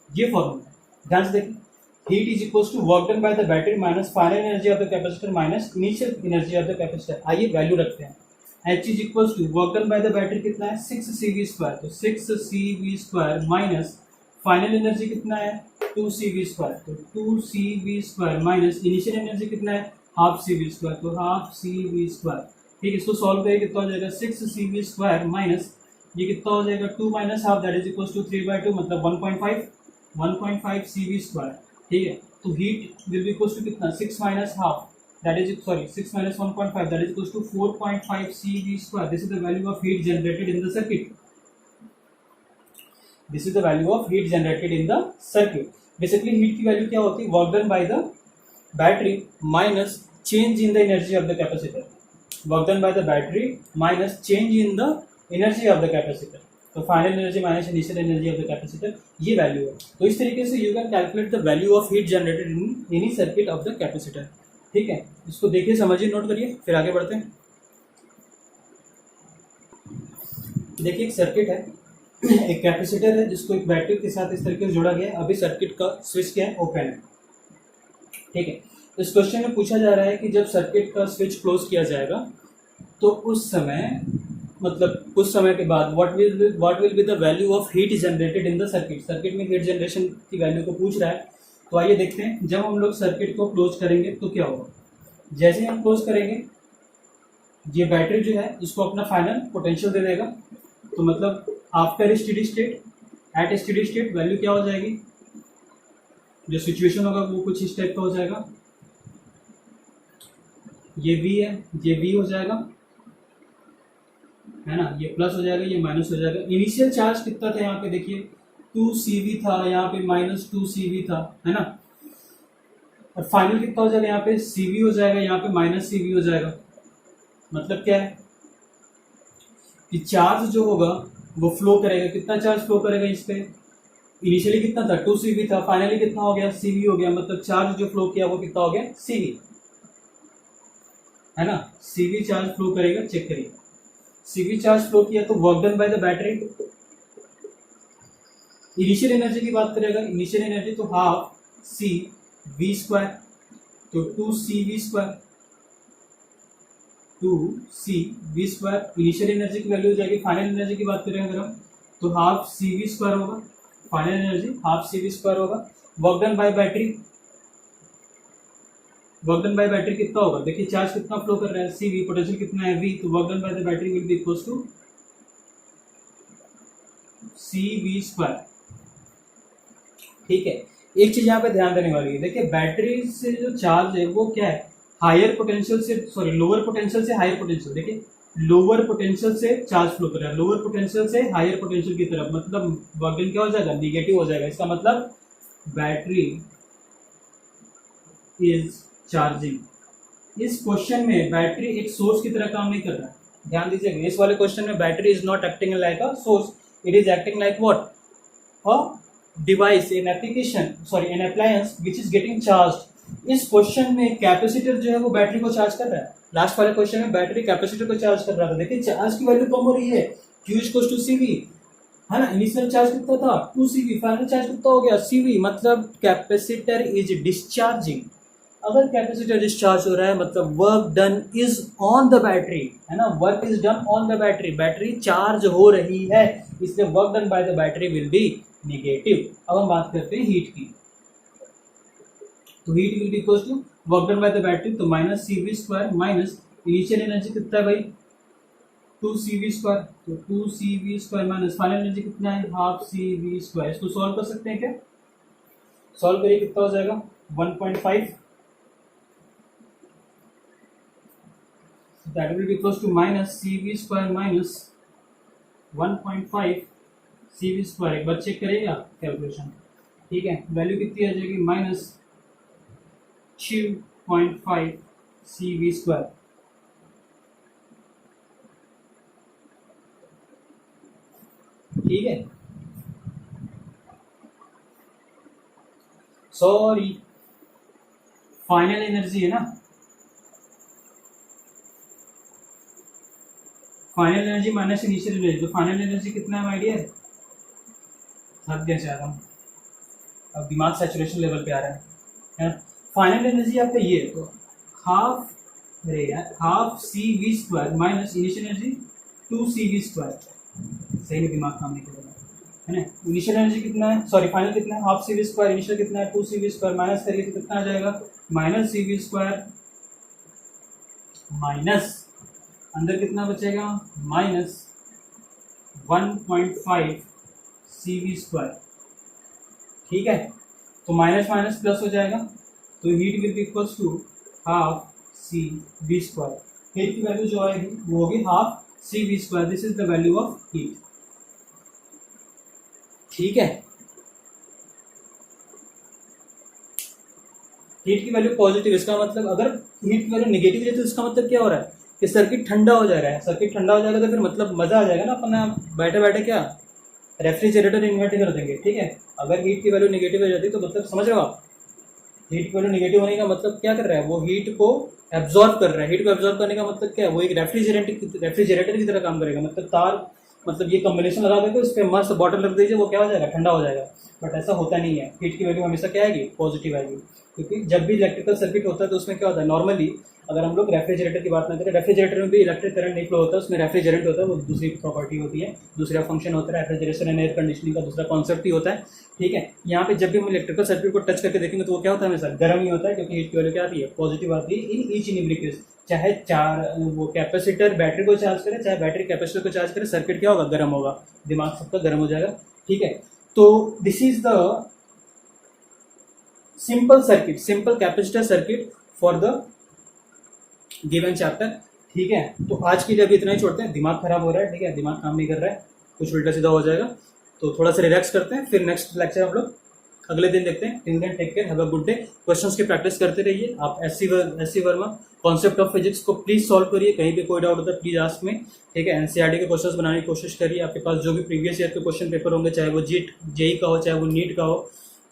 ये फॉर्मूला ध्यान से देखिए, heat is equals to work done by the battery minus final energy of the capacitor minus initial energy of the capacitor. आइए वैल्यू रखते हैं, H is equals to work done by the battery कितना है 6cv², तो 6cv² माइनस फाइनल एनर्जी कितना है 2cv², तो 2cv² माइनस इनिशियल एनर्जी कितना है हाफ cv², तो हाफ cv²। ठीक है, इसको सॉल्व करें कितना हो जाएगा 6cv² माइनस ये कितना हो जाएगा 2 minus half, that is equal to 3/2, मतलब 1.5 cv²। ठीक है, तो heat will be equal to कितना 6 minus half, that is sorry 6 minus 1.5, that is equal to 4.5 cv²। This is the value of heat generated in the circuit, this is the value of heat generated in the circuit. Basically heat की वैल्यू क्या होती है, work done by the battery minus change in the energy of the capacitor, work done by the battery minus change in the energy of the capacitor, तो final energy minus initial energy of the capacitor, ये वैल्यू है। तो इस तरीके से you can calculate the value of heat generated in any circuit of the capacitor. ठीक है, इसको देखिए समझिए नोट करिए, फिर आगे बढ़ते हैं। देखिए एक सर्किट है, एक कैपेसिटर है जिसको एक बैटरी के साथ इस तरीके से जोड़ा गया है। अभी सर्किट का स्विच क्या है, ओपन है। ठीक है, इस क्वेश्चन में पूछा जा रहा है कि जब सर्किट का स्विच क्लोज किया जाएगा तो उस समय, मतलब कुछ समय के बाद what will be the value of heat generated in the circuit. Circuit में हीट जनरेशन की वैल्यू को पूछ रहा है। तो आइए देखते हैं, जब हम लोग सर्किट को क्लोज करेंगे तो क्या होगा। जैसे ही हम क्लोज करेंगे ये बैटरी जो है इसको अपना फाइनल पोटेंशियल दे देगा, तो मतलब after steady state, at steady state value क्या हो जाएगी, जो सिचुएशन होगा वो कुछ इस टाइप का हो जाएगा। ये V है, ये V हो जाएगा, है ना, ये प्लस हो जाएगा, ये माइनस हो जाएगा। इनिशियल चार्ज कितना था यहाँ पे देखिए 2cv था, यहाँ पे -2cv था, है ना, और फाइनल कितना हो जाएगा यहाँ पे cv हो जाएगा, यहाँ पे -cv हो जाएगा। मतलब क्या है कि चार्ज जो होगा वो फ्लो करेगा, कितना चार्ज फ्लो करेगा इस पे, इनिशियली कितना था 2cv था, फाइनली कितना हो गया cv हो गया, मतलब चार्ज जो फ्लो किया वो कितना हो गया cv, है ना, cv चार्ज फ्लो करेगा। चेक करिए, cv चार्ज फ्लो किया तो work done by the battery. Initial energy की बात करेगा, इनिशियल एनर्जी तो हाफ cv², तो 2cv², 2cv²। इनिशियल एनर्जी की वैल्यू हो जाएगी। फाइनल एनर्जी की बात करें अगर हम, तो हाफ cv² होगा, फाइनल एनर्जी हाफ cv² होगा। Work done bye battery, work done bye battery कितना होगा, देखिए चार्ज कितना फ्लो कर रहा है cv, पोटेंशियल कितना है v, तो work done by the battery will be equals to cv²। ठीक है, एक चीज यहाँ पे ध्यान देने वाली है, देखिए बैटरी से जो चार्ज है वो क्या है, हायर पोटेंशियल से, सॉरी लोअर पोटेंशियल से हायर पोटेंशियल, देखिए लोअर पोटेंशियल से चार्ज फ्लो कर रहा है, लोअर पोटेंशियल से हायर पोटेंशियल की तरफ, मतलब वर्क डन क्या हो जाएगा, निगेटिव हो जाएगा। इसका मतलब बैटरी इज चार्जिंग। इस क्वेश्चन में बैटरी एक सोर्स की तरह काम नहीं कर रहा है, ध्यान दीजिएगा। इस वाले क्वेश्चन में battery is not acting like a source, it is acting like what, a device, an application, sorry an appliance which is getting charge. इस क्वेश्चन में कैपेसिटर जो है वो बैटरी को चार्ज कर रहा है। लास्ट वाले क्वेश्चन में बैटरी कैपेसिटर को चार्ज कर रहा था, देखिए चार्ज की वैल्यू कम हो रही है, Q इक्वल्स टू CV, है ना। इनिशियल चार्ज कितना था 2CV, फाइनल चार्ज कितना हो गया CV, मतलब कैपेसिटर इज डिस्चार्जिंग। अगर कैपेसिटर डिस्चार्ज हो रहा है मतलब work done is on the battery, है ना, work is done on the battery, battery charge हो रही है, इसलिए work done by the battery will be negative. अब हम बात करते हैं हीट की, तो heat will be equals to work done by the battery, तो minus CV square minus initial energy कितना है भाई 2CV स्क्वायर, तो 2CV square minus final energy कितना है हाफ CV स्क्वायर। इसको सॉल्व कर सकते हैं क्या, सॉल्व करिए कितना हो जाएगा 1.5, that will be equals to minus CV square minus 1.5 CV square। एक बार चेक करिएगा कैलकुलेशन, ठीक है, वैल्यू कितनी आ जाएगी माइनस 2.5 CV स्क्वायर। ठीक है, सॉरी फाइनल एनर्जी है ना, final energy minus initial energy, तो फाइनल एनर्जी कितना है माय डियर, थक गया चाह रहा हूँ, अब दिमाग सैचुरेशन लेवल पे आ रहा है। फाइनल एनर्जी आपका ये, तो हाफ रहेगा half CV square minus initial energy 2CV square, सही में दिमाग काम नहीं करेगा, है ना। इनिशियल एनर्जी कितना है, सॉरी फाइनल कितना है हाफ CV स्क्वायर, इनिशियल कितना है 2CV स्क्वायर, माइनस करिए तो कितना आ जाएगा माइनस CV स्क्वायर माइनस अंदर कितना बचेगा माइनस 1.5 CV स्क्वायर। ठीक है, तो माइनस माइनस प्लस हो जाएगा, तो heat will be equals to half CV square. Heat की वैल्यू जो आएगी वो होगी half CV square, this is the value of heat. ठीक है, हीट की वैल्यू पॉजिटिव, इसका मतलब अगर हीट की वैल्यू नेगेटिव है तो इसका मतलब क्या हो रहा है कि सर्किट ठंडा हो जा रहा है। सर्किट ठंडा हो जाएगा तो फिर मतलब मजा आ जाएगा ना, अपना बैठे बैठे क्या रेफ्रिजरेटर इन्वर्ट कर देंगे। ठीक है, अगर हीट की वैल्यू नेगेटिव हो जाती तो मतलब समझ रहे हो आप, हीट की वैल्यू नेगेटिव होने का मतलब क्या कर रहा है, वो हीट को एब्जॉर्ब कर रहा है। हीट को एब्जॉर्ब करने का मतलब क्या है, वो एक रेफ्रिजरेटर की तरह काम करेगा, मतलब तार, मतलब ये कॉम्बिनेशन लगा करके उस पर मस्त बॉटल रख दीजिए, वो क्या हो जाएगा ठंडा हो जाएगा। बट ऐसा होता नहीं है, हीट की वैल्यू हमेशा क्या आएगी पॉजिटिव आएगी, क्योंकि जब भी इलेक्ट्रिकल सर्किट होता है तो उसमें क्या होता है नॉर्मली, अगर हम लोग रेफ्रिजरेटर की बात ना करें, रेफ्रिजरेटर में भी इलेक्ट्रिक करंट नहीं फ्लो होता है, उसमें रेफ्रिजरेंट होता है, वो दूसरी प्रॉपर्टी होती है, दूसरा फंक्शन होता है। रेफ्रिजरेशन एंड एयर कंडीशनिंग का दूसरा कॉन्सेप्ट ही होता है। ठीक है, यहाँ पे जब भी हम इलेक्ट्रिकल सर्किट को टच करके देखेंगे तो वो क्या होता है हमेशा गर्म ही होता है, क्योंकि हीट की वैल्यू क्या आती है पॉजिटिव आती है in each and every case. चाहे वो कैपेसिटर बैटरी को चार्ज करे, चाहे बैटरी कैपेसिटर को चार्ज करे, सर्किट क्या होगा गर्म होगा, दिमाग सबका गर्म हो जाएगा। ठीक है, तो this is the simple circuit, simple capacitor circuit for the given chapter. ठीक है, तो आज के लिए अभी इतना ही छोड़ते हैं, दिमाग खराब हो रहा है। ठीक है, दिमाग काम नहीं कर रहा है, कुछ उल्टा सीधा हो जाएगा, तो थोड़ा सा रिलैक्स करते हैं, फिर नेक्स्ट लेक्चर हम लोग अगले दिन देखते हैं। Till then take care, have a good day. Questions की प्रैक्टिस करते रहिए। आप SC Verma concept of physics को प्लीज सॉल्व करिए, कहीं पे कोई डाउट होता है प्लीज आस्क में। ठीक है, एनसीईआरटी के क्वेश्चंस बनाने की कोशिश करिए। आपके पास जो भी प्रीवियस ईयर के क्वेश्चन पेपर होंगे, चाहे वो जेई का हो, चाहे वो नीट का हो,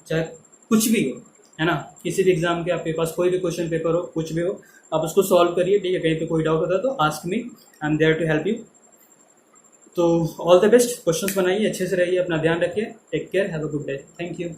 चाहे कुछ भी हो, है ना, किसी भी एग्जाम के आपके पास कोई भी क्वेश्चन पेपर हो, कुछ भी हो, आप उसको सॉल्व करिए। ठीक है, कहीं पे कोई डाउट होता है तो ask me, I am there to help you. तो ऑल द बेस्ट, क्वेश्चंस बनाइए, अच्छे से रहिए, अपना ध्यान रखिए, take care, have a good day, thank you.